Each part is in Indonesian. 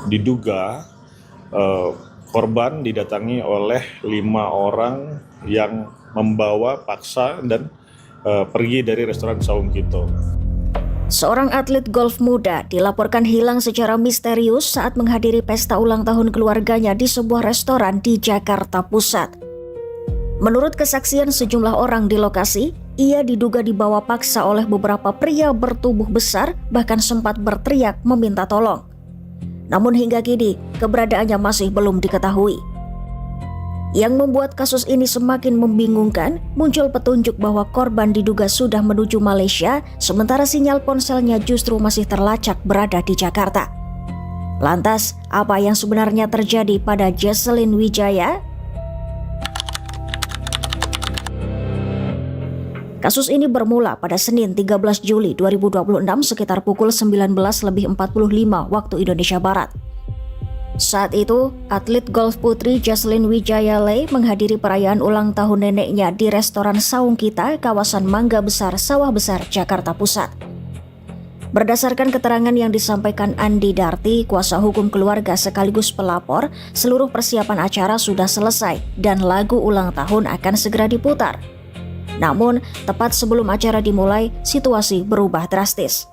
diduga korban didatangi oleh 5 orang yang membawa paksa dan pergi dari restoran Saung Kito. Seorang atlet golf muda dilaporkan hilang secara misterius saat menghadiri pesta ulang tahun keluarganya di sebuah restoran di Jakarta Pusat. Menurut kesaksian sejumlah orang di lokasi, ia diduga dibawa paksa oleh beberapa pria bertubuh besar, bahkan sempat berteriak meminta tolong. Namun hingga kini, keberadaannya masih belum diketahui. Yang membuat kasus ini semakin membingungkan, muncul petunjuk bahwa korban diduga sudah menuju Malaysia, sementara sinyal ponselnya justru masih terlacak berada di Jakarta. Lantas, apa yang sebenarnya terjadi pada Jesselyn Wijaya? Kasus ini bermula pada Senin 13 Juli 2026 sekitar pukul 19.45 waktu Indonesia Barat. Saat itu, atlet golf putri Jesselyn Wijaya Lay menghadiri perayaan ulang tahun neneknya di restoran Saung Kita, kawasan Mangga Besar, Sawah Besar, Jakarta Pusat. Berdasarkan keterangan yang disampaikan Andi Darti, kuasa hukum keluarga sekaligus pelapor, seluruh persiapan acara sudah selesai dan lagu ulang tahun akan segera diputar. Namun, tepat sebelum acara dimulai, situasi berubah drastis.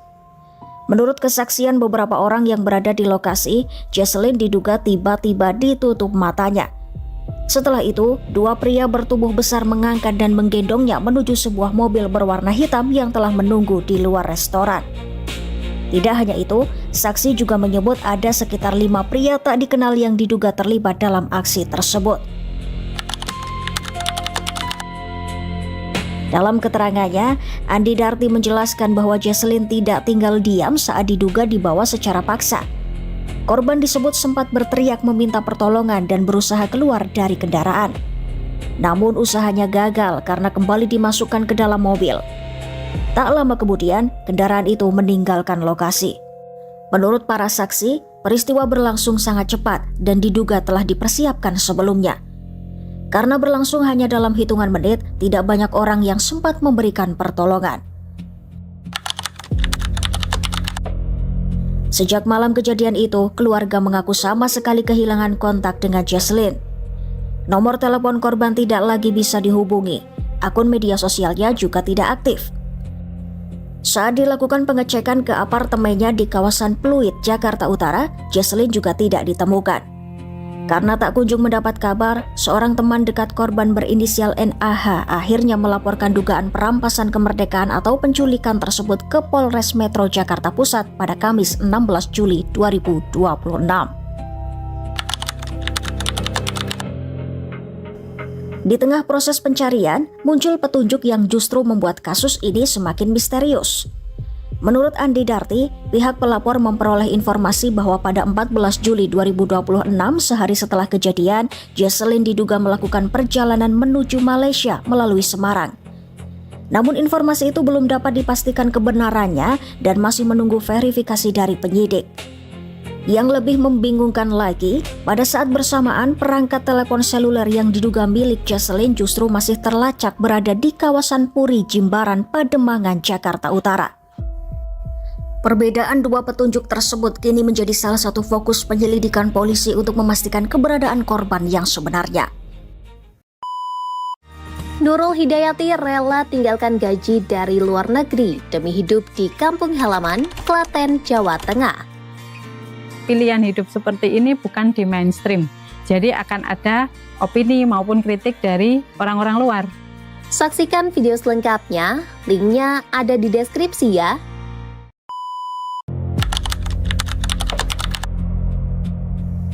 Menurut kesaksian beberapa orang yang berada di lokasi, Jesselyn diduga tiba-tiba ditutup matanya. Setelah itu, 2 pria bertubuh besar mengangkat dan menggendongnya menuju sebuah mobil berwarna hitam yang telah menunggu di luar restoran. Tidak hanya itu, saksi juga menyebut ada sekitar 5 pria tak dikenal yang diduga terlibat dalam aksi tersebut. Dalam keterangannya, Andi Darti menjelaskan bahwa Jesselyn tidak tinggal diam saat diduga dibawa secara paksa. Korban disebut sempat berteriak meminta pertolongan dan berusaha keluar dari kendaraan. Namun usahanya gagal karena kembali dimasukkan ke dalam mobil. Tak lama kemudian, kendaraan itu meninggalkan lokasi. Menurut para saksi, peristiwa berlangsung sangat cepat dan diduga telah dipersiapkan sebelumnya. Karena berlangsung hanya dalam hitungan menit, tidak banyak orang yang sempat memberikan pertolongan. Sejak malam kejadian itu, keluarga mengaku sama sekali kehilangan kontak dengan Jesselyn. Nomor telepon korban tidak lagi bisa dihubungi. Akun media sosialnya juga tidak aktif. Saat dilakukan pengecekan ke apartemennya di kawasan Pluit, Jakarta Utara, Jesselyn juga tidak ditemukan. Karena tak kunjung mendapat kabar, seorang teman dekat korban berinisial NAH akhirnya melaporkan dugaan perampasan kemerdekaan atau penculikan tersebut ke Polres Metro Jakarta Pusat pada Kamis 16 Juli 2026. Di tengah proses pencarian, muncul petunjuk yang justru membuat kasus ini semakin misterius. Menurut Andi Darti, pihak pelapor memperoleh informasi bahwa pada 14 Juli 2026, sehari setelah kejadian, Jesselyn diduga melakukan perjalanan menuju Malaysia melalui Semarang. Namun informasi itu belum dapat dipastikan kebenarannya dan masih menunggu verifikasi dari penyidik. Yang lebih membingungkan lagi, pada saat bersamaan perangkat telepon seluler yang diduga milik Jesselyn justru masih terlacak berada di kawasan Puri, Jimbaran, Pademangan, Jakarta Utara. Perbedaan 2 petunjuk tersebut kini menjadi salah satu fokus penyelidikan polisi untuk memastikan keberadaan korban yang sebenarnya. Nurul Hidayati rela tinggalkan gaji dari luar negeri demi hidup di kampung halaman, Klaten, Jawa Tengah. Pilihan hidup seperti ini bukan di mainstream, jadi akan ada opini maupun kritik dari orang-orang luar. Saksikan video selengkapnya, linknya ada di deskripsi ya.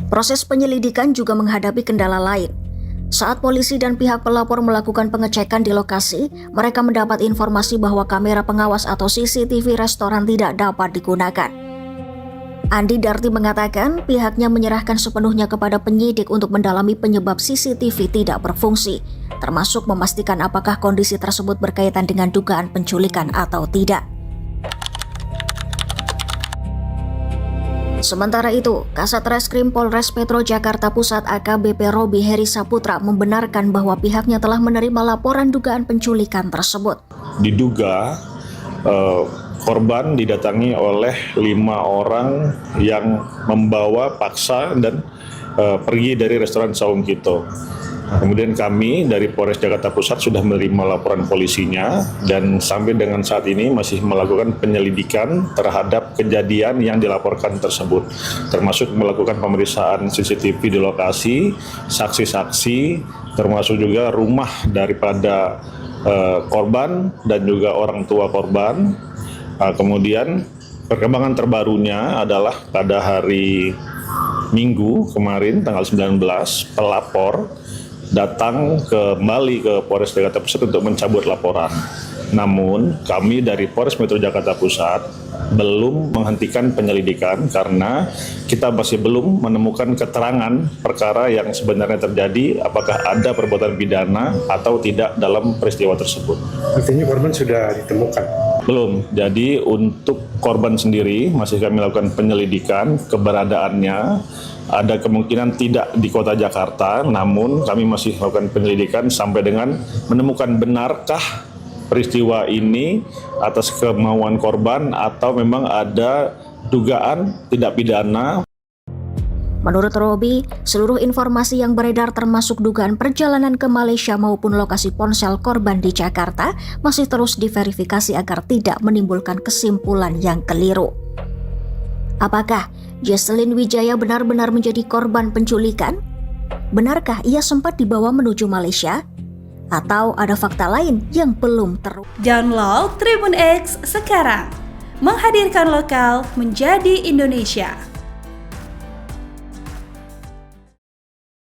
Proses penyelidikan juga menghadapi kendala lain. Saat polisi dan pihak pelapor melakukan pengecekan di lokasi, mereka mendapat informasi bahwa kamera pengawas atau CCTV restoran tidak dapat digunakan. Andi Darti mengatakan pihaknya menyerahkan sepenuhnya kepada penyidik untuk mendalami penyebab CCTV tidak berfungsi, termasuk memastikan apakah kondisi tersebut berkaitan dengan dugaan penculikan atau tidak. Sementara itu, Kasat Reskrim Polres Metro Jakarta Pusat AKBP Robi Heri Saputra membenarkan bahwa pihaknya telah menerima laporan dugaan penculikan tersebut. Diduga korban didatangi oleh 5 orang yang membawa paksa dan pergi dari restoran Saung Kito. Kemudian kami dari Polres Jakarta Pusat sudah menerima laporan polisinya dan sampai dengan saat ini masih melakukan penyelidikan terhadap kejadian yang dilaporkan tersebut, termasuk melakukan pemeriksaan CCTV di lokasi, saksi-saksi, termasuk juga rumah daripada korban dan juga orang tua korban. Kemudian perkembangan terbarunya adalah pada hari Minggu kemarin tanggal 19 pelapor datang kembali ke Polres Jakarta Pusat untuk mencabut laporan. Namun kami dari Polres Metro Jakarta Pusat belum menghentikan penyelidikan karena kita masih belum menemukan keterangan perkara yang sebenarnya terjadi, apakah ada perbuatan pidana atau tidak dalam peristiwa tersebut. Artinya korban sudah ditemukan? Belum. Jadi untuk korban sendiri masih kami lakukan penyelidikan keberadaannya. Ada kemungkinan tidak di kota Jakarta, namun kami masih melakukan penyelidikan sampai dengan menemukan benarkah peristiwa ini atas kemauan korban atau memang ada dugaan tidak pidana. Menurut Robi, seluruh informasi yang beredar termasuk dugaan perjalanan ke Malaysia maupun lokasi ponsel korban di Jakarta masih terus diverifikasi agar tidak menimbulkan kesimpulan yang keliru. Apakah Jesselyn Wijaya benar-benar menjadi korban penculikan? Benarkah ia sempat dibawa menuju Malaysia? Atau ada fakta lain yang belum terungkap? Download Tribun X sekarang, menghadirkan lokal menjadi Indonesia.